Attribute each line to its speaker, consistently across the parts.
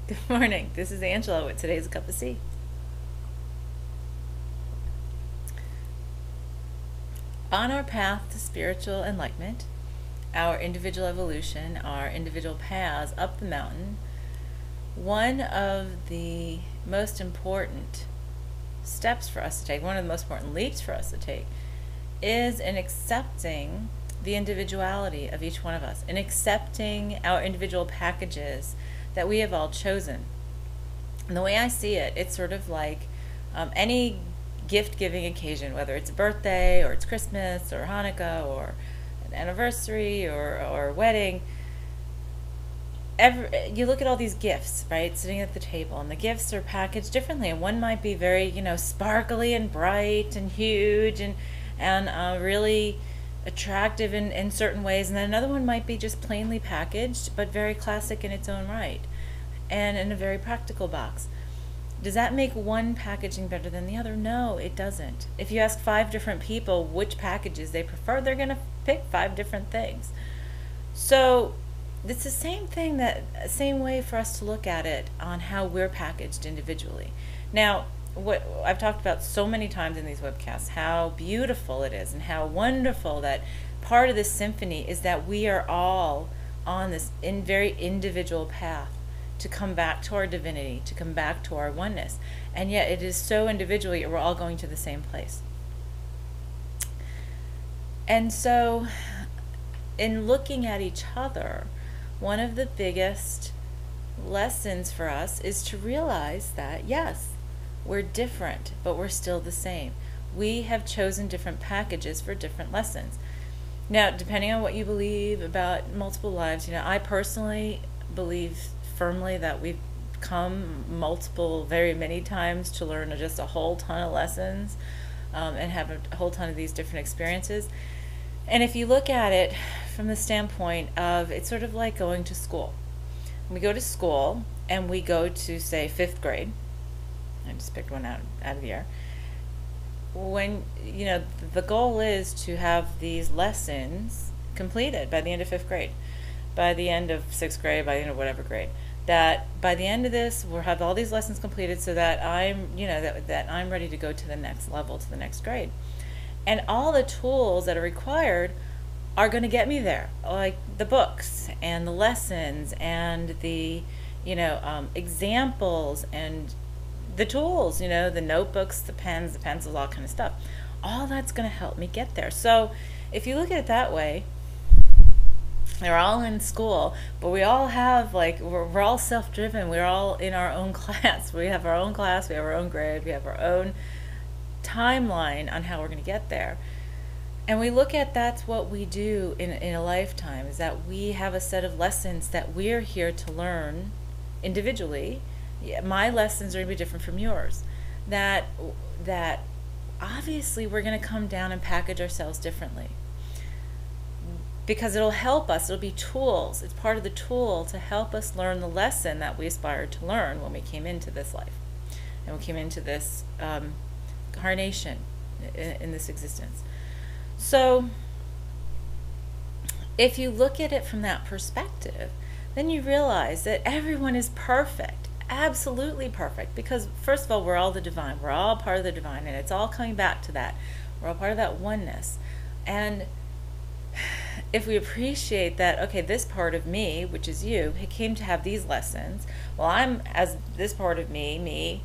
Speaker 1: Good morning. This is Angela with today's Cup of Tea. On our path to spiritual enlightenment, our individual evolution, our individual paths up the mountain, one of the most important steps for us to take, one of the most important leaps for us to take, is in accepting the individuality of each one of us, in accepting our individual packages that we have all chosen. And the way I see it, it's sort of like any gift-giving occasion, whether it's a birthday or it's Christmas or Hanukkah or an anniversary or a wedding. You look at all these gifts, right, sitting at the table, and the gifts are packaged differently. And one might be very, sparkly and bright and huge and really attractive in certain ways, and then another one might be just plainly packaged but very classic in its own right and in a very practical box. Does that make one packaging better than the other? No, it doesn't. If you ask 5 different people which packages they prefer, they're going to pick 5 different things. So it's the same way for us to look at it on how we're packaged individually. Now, what I've talked about so many times in these webcasts, how beautiful it is and how wonderful that part of this symphony is that we are all on this very individual path to come back to our divinity, to come back to our oneness. And yet it is so individually, we're all going to the same place. And so in looking at each other, one of the biggest lessons for us is to realize that, yes, we're different, but we're still the same. We have chosen different packages for different lessons. Now, depending on what you believe about multiple lives, I personally believe firmly that we've come very many times to learn just a whole ton of lessons and have a whole ton of these different experiences. And if you look at it from the standpoint of, it's sort of like going to school. When we go to school and we go to, say, 5th grade, I just picked one out of the air. When, the goal is to have these lessons completed by the end of 5th grade, by the end of 6th grade, by the end of whatever grade. That by the end of this, we'll have all these lessons completed so that that I'm ready to go to the next level, to the next grade. And all the tools that are required are going to get me there, like the books and the lessons and the, examples and the tools, the notebooks, the pens, the pencils, all kind of stuff. All that's going to help me get there. So if you look at it that way, they're all in school, but we all have, we're all self-driven. We're all in our own class. We have our own class, we have our own grade, we have our own timeline on how we're going to get there. And we look at that's what we do in a lifetime, is that we have a set of lessons that we're here to learn individually. My lessons are going to be different from yours. That obviously we're going to come down and package ourselves differently. Because it'll help us, it'll be tools. It's part of the tool to help us learn the lesson that we aspired to learn when we came into this life. And we came into this incarnation, in this existence. So if you look at it from that perspective, then you realize that everyone is perfect, absolutely perfect, because first of all, we're all the divine, we're all part of the divine, and it's all coming back to that. We're all part of that oneness. And if we appreciate that, okay, this part of me, which is you, came to have these lessons, well, I'm, as this part of me,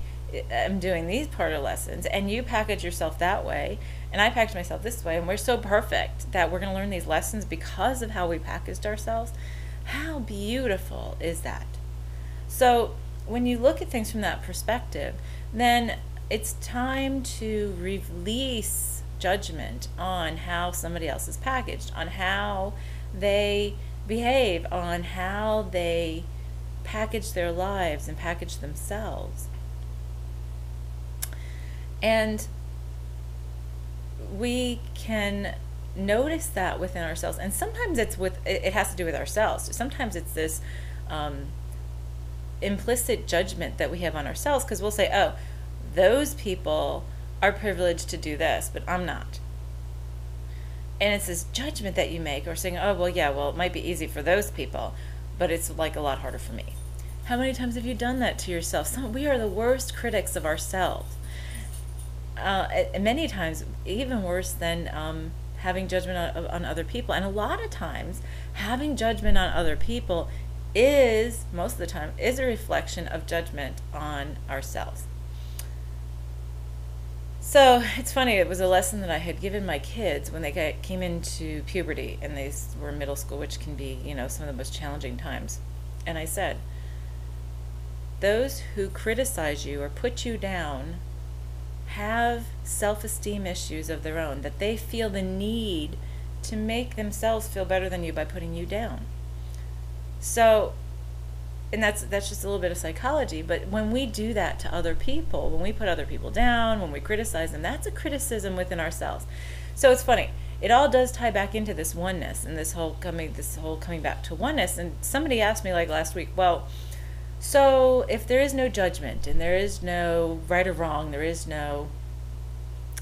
Speaker 1: I'm doing these part of lessons, and you package yourself that way, and I package myself this way, and we're so perfect that we're going to learn these lessons because of how we packaged ourselves. How beautiful is that? So when you look at things from that perspective, then it's time to release judgment on how somebody else is packaged, on how they behave, on how they package their lives and package themselves. And we can notice that within ourselves, and sometimes it has to do with ourselves. Sometimes it's this implicit judgment that we have on ourselves, because we'll say, oh, those people are privileged to do this, but I'm not. And it's this judgment that you make, or saying, oh, well, yeah, well, it might be easy for those people, but it's like a lot harder for me. How many times have you done that to yourself? We are the worst critics of ourselves. Many times, even worse than having judgment on other people. And a lot of times, having judgment on other people is, most of the time, is a reflection of judgment on ourselves. So it's funny, it was a lesson that I had given my kids when they came into puberty and they were in middle school, which can be, some of the most challenging times. And I said, those who criticize you or put you down have self-esteem issues of their own, that they feel the need to make themselves feel better than you by putting you down. So, and that's just a little bit of psychology, but when we do that to other people, when we put other people down, when we criticize them, that's a criticism within ourselves. So it's funny. It all does tie back into this oneness and this whole coming back to oneness. And somebody asked me like last week, well, so if there is no judgment and there is no right or wrong, there is no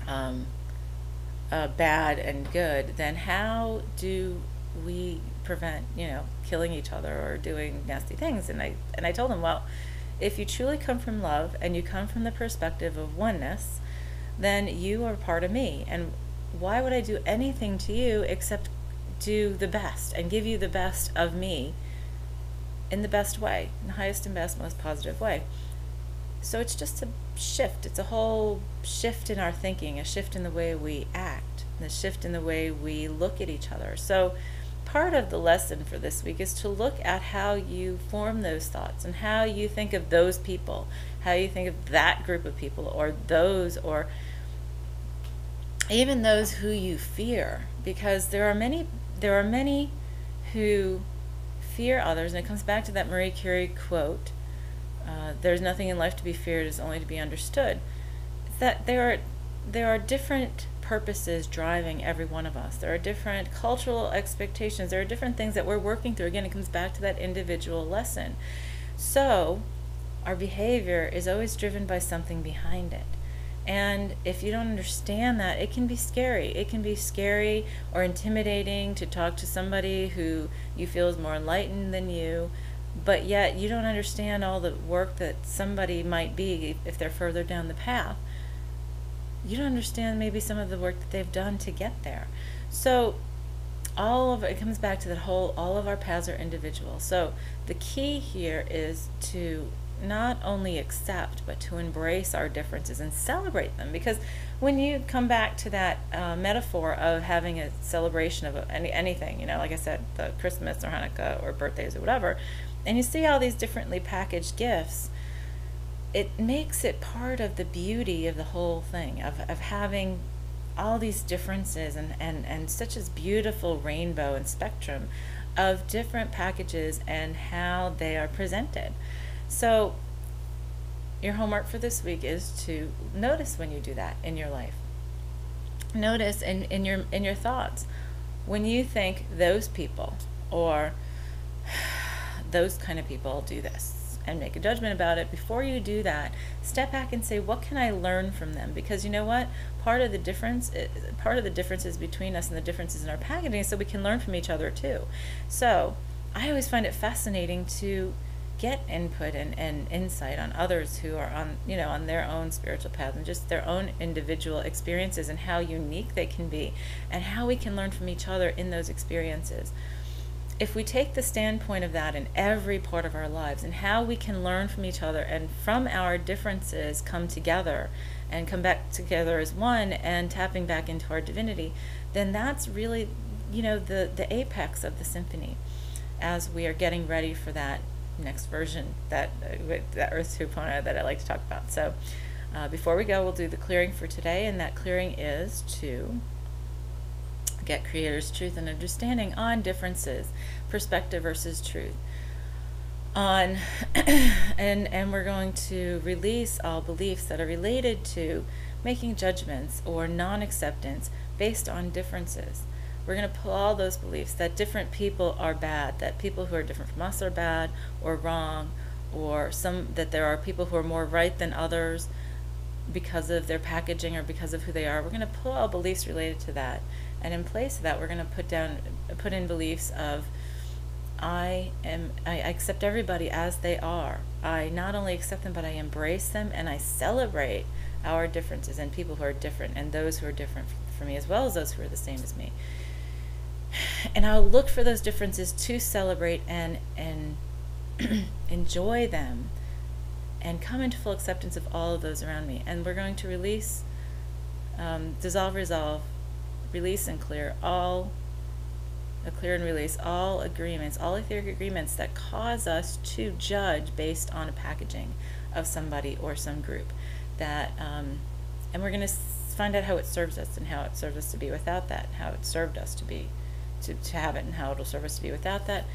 Speaker 1: bad and good, then how do we prevent, killing each other or doing nasty things? And I told them, well, if you truly come from love and you come from the perspective of oneness, then you are part of me. And why would I do anything to you except do the best and give you the best of me in the best way, in the highest and best, most positive way? So it's just a shift. It's a whole shift in our thinking, a shift in the way we act, and a shift in the way we look at each other. So part of the lesson for this week is to look at how you form those thoughts and how you think of those people, how you think of that group of people, or even those who you fear, because there are many who fear others, and it comes back to that Marie Curie quote, there's nothing in life to be feared, it's only to be understood. It's that there are different purposes driving every one of us. There are different cultural expectations. There are different things that we're working through. Again, it comes back to that individual lesson. So our behavior is always driven by something behind it. And if you don't understand that, it can be scary. It can be scary or intimidating to talk to somebody who you feel is more enlightened than you, but yet you don't understand all the work that somebody might be if they're further down the path. You don't understand maybe some of the work that they've done to get there. So it comes back to all of our paths are individual. So the key here is to not only accept, but to embrace our differences and celebrate them. Because when you come back to that metaphor of having a celebration of anything, like I said, the Christmas or Hanukkah or birthdays or whatever, and you see all these differently packaged gifts, it makes it part of the beauty of the whole thing, of having all these differences and such a beautiful rainbow and spectrum of different packages and how they are presented. So your homework for this week is to notice when you do that in your life. Notice in your thoughts when you think those people or those kind of people do this, and make a judgment about it. Before you do that, step back and say, what can I learn from them? Because you know what? Part of the differences between us and the differences in our packaging is so we can learn from each other too. So I always find it fascinating to get input and insight on others who are on their own spiritual path and just their own individual experiences and how unique they can be and how we can learn from each other in those experiences. If we take the standpoint of that in every part of our lives and how we can learn from each other and from our differences come together and come back together as one and tapping back into our divinity, then that's really, the apex of the symphony as we are getting ready for that next version, that Earth 2.0 that I like to talk about. So before we go, we'll do the clearing for today, and that clearing is to get Creator's truth and understanding on differences, perspective versus truth. And we're going to release all beliefs that are related to making judgments or non-acceptance based on differences. We're going to pull all those beliefs that different people are bad, that people who are different from us are bad or wrong, or that there are people who are more right than others because of their packaging or because of who they are. We're going to pull all beliefs related to that. And in place of that, we're going to put in beliefs of I accept everybody as they are. I not only accept them, but I embrace them, and I celebrate our differences and people who are different and those who are different from me, as well as those who are the same as me. And I'll look for those differences to celebrate and enjoy them and come into full acceptance of all of those around me. And we're going to release, dissolve, resolve, release and clear and release all agreements, all etheric agreements that cause us to judge based on a packaging of somebody or some group. That, and we're going to find out how it serves us and how it serves us to be without that, how it served us to be, to have it, and how it'll serve us to be without that.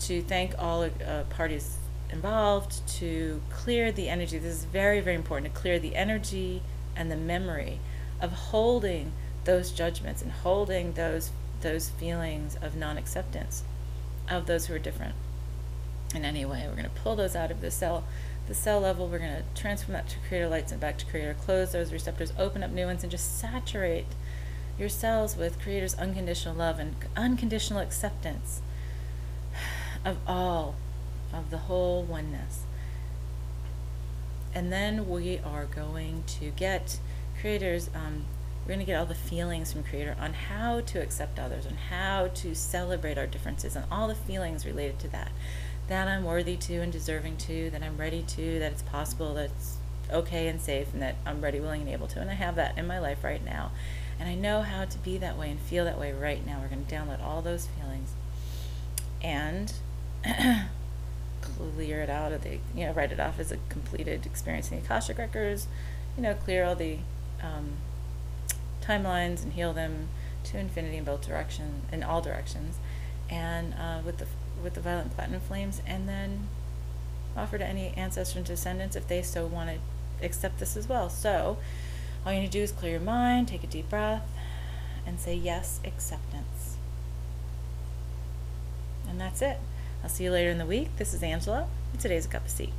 Speaker 1: To thank all parties involved, to clear the energy. This is very, very important, to clear the energy and the memory of holding those judgments and holding those feelings of non-acceptance of those who are different in any way. We're going to pull those out of the cell level. We're going to transform that to creator lights and back to creator. Close those receptors, open up new ones, and just saturate your cells with creator's unconditional love and unconditional acceptance of all of the whole oneness. And then we are going to get creators, we're going to get all the feelings from creator on how to accept others, on how to celebrate our differences, and all the feelings related to that. That I'm worthy to and deserving to, that I'm ready to, that it's possible, that it's okay and safe, and that I'm ready, willing, and able to. And I have that in my life right now. And I know how to be that way and feel that way right now. We're going to download all those feelings and clear it out of the, write it off as a completed experience in the Akashic Records, clear all the timelines and heal them to infinity in both directions, in all directions, and with the violet platinum flames, and then offer to any ancestors and descendants if they so want to accept this as well. So all you need to do is clear your mind, take a deep breath, and say yes, acceptance. And that's it. I'll see you later in the week. This is Angela, and today's a cup of tea.